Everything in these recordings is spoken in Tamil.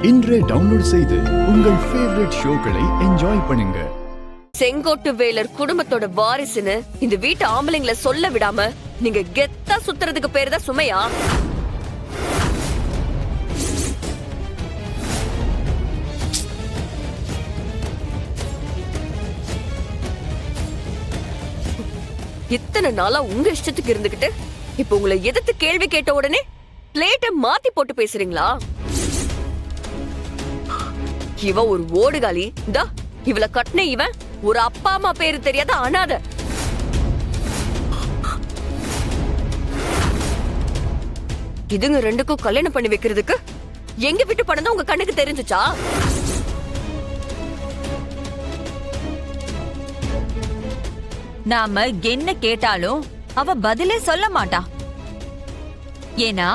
இன்றே டவுன்லோட் செய்து உங்கள் ஃபேவரட் ஷோக்களை என்ஜாய் பண்ணுங்க. செங்கோட்டு வேலர் குடும்பத்தோட வாரிசுன்னு இந்த வீட்டு ஆம்பளைங்களை சொல்ல விடாம நீங்க கெத்தா சுத்துறதுக்கு பேரு தான் சுமையா? இத்தனை நாளா உங்க இஷ்டத்துக்கு இருந்துகிட்டு இப்ப உங்களை எதிர்த்து கேள்வி கேட்ட உடனே பிளேட்டை மாத்தி போட்டு பேசுறீங்களா? இவ ஒரு ஓடுகாலி, இவள கட்டின இவன் ஒரு அப்பா அம்மா பேரு தெரியாத அனாதை. இதுங்க ரெண்டுக்கும் கல்யாணம் பண்ணி வைக்கிறதுக்கு எங்க வீட்டு படம் தான் உங்க கண்ணுக்கு தெரிஞ்சுச்சா? நாம என்ன கேட்டாலும் அவ பதிலே சொல்ல மாட்டா. ஏன்னா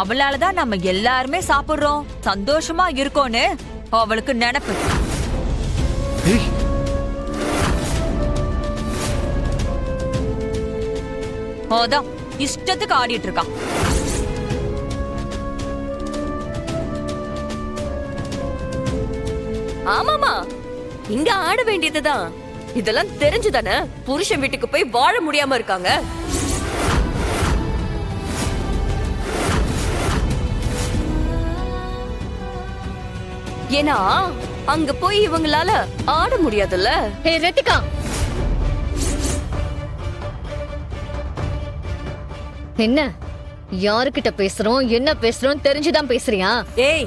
அவளாலதான் நம்ம எல்லாருமே சாப்பிடுறோம், சந்தோஷமா இருக்கோன்னு அவளுக்கு நினைப்பு. அதான் இஷ்டத்துக்கு ஆடிட்டு இருக்கா. ஆமாமா, இங்க ஆட வேண்டியதுதான். இதெல்லாம் தெரிஞ்சுதானே புருஷன் வீட்டுக்கு போய் வாழ முடியாம இருக்காங்க. ஏன்னா அங்க போய் இவங்களால ஆட முடியாதுல்ல. ஹே ரத்திகா, என்ன யாருக்கிட்ட பேசுறோம் என்ன பேசுறோம் தெரிஞ்சுதான் பேசுறியா? ஏய்,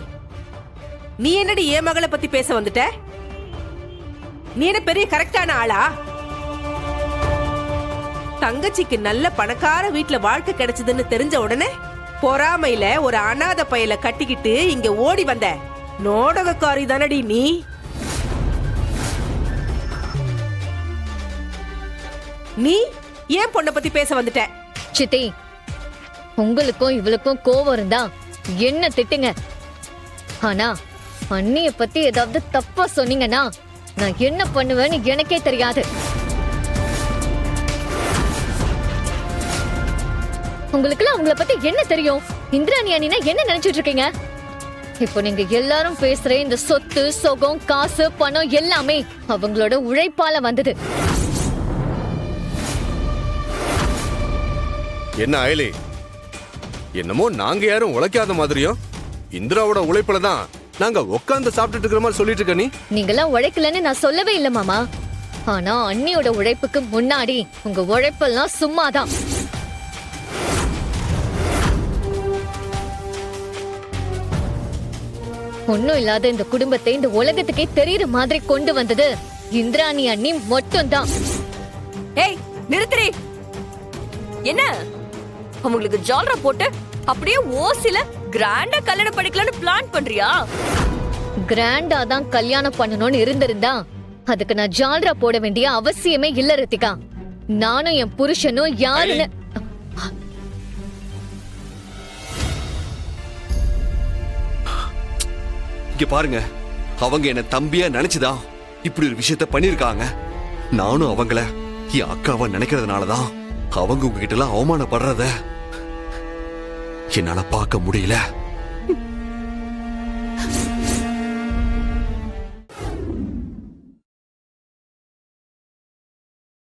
நீ என்னடி என் மகளை பத்தி பேச வந்துட்ட? நீ என்ன பெரிய கரெக்டான ஆளா? தங்கச்சிக்கு நல்ல பணக்கார வீட்டுல வாழ்க்கை கிடைச்சதுன்னு தெரிஞ்ச உடனே பொறாமையில ஒரு அனாதை பையல கட்டிக்கிட்டு இங்க ஓடி வந்த நாடகக்காரி தானடி நீ. நீ ஏன் பொண்ணை பத்தி பேச வந்துட்ட? சித்தி, உங்களுக்கும் இவளுக்கும் கோவம் இருந்தா என்ன திட்டுங்க. ஆனா அண்ணிய பத்தி ஏதாவது தப்பா சொன்னீங்கன்னா நான் என்ன பண்ணுவேன்னு எனக்கே தெரியாது. உங்களுக்குலாம் அவங்கள பத்தி என்ன தெரியும்? இந்திராணி அண்ணினா என்ன நினைச்சிட்டு இருக்கீங்க? இப்போ நீங்க எல்லாரும் பேசுற இந்த சொத்து சொகம் காசு பணம் எல்லாமே அவங்களோட உழைப்பால வந்தது. என்ன அயலி, என்னமோ நாங்க யாரும் உழைக்காத மாதிரியும் இந்திராவோட உழைப்புல தான் நாங்க உட்கார்ந்து சாப்பிட்டுட்டு இருக்கிற மாதிரி சொல்லிட்டு இருக்க. நீங்கெல்லாம் உழைக்கலன்னு நான் சொல்லவே இல்லை மாமா. ஆனா அண்ணியோட உழைப்புக்கு முன்னாடி உங்க உழைப்பெல்லாம் சும்மாதான். ஒண்ணும் இல்லாத இந்த குடும்பத்தை இந்த உலகத்துக்கே தெரியுற மாதிரி கொண்டு வந்தது இந்திராணி அண்ணி மட்டும்தான். ஏய் நிறுத்துறி. என்ன அவங்களுக்கு ஜால்ரா போட்டு அப்படியே ஓசில கிராண்டா கல்யாணம் பண்ணிக்கலாம்னு பிளான் பண்றியா? கிராண்டா தான் கல்யாணம் பண்ணணும்னு இருந்திருந்தா அதுக்கு நான் ஜால்ரா போட வேண்டிய அவசியமே இல்ல ரத்திகா. நானும் என் புருஷனும் யாருன்னு இங்க பாருங்க, அவங்க என்ன தம்பியா நினைச்சுதான் இப்படி ஒரு விஷயத்த பண்ணிருக்காங்க. நானும் அவங்கள என் அக்காவா நினைக்கிறதுனாலதான் அவங்க உங்ககிட்ட எல்லாம் அவமானப்படுறத என்னால பார்க்க முடியல.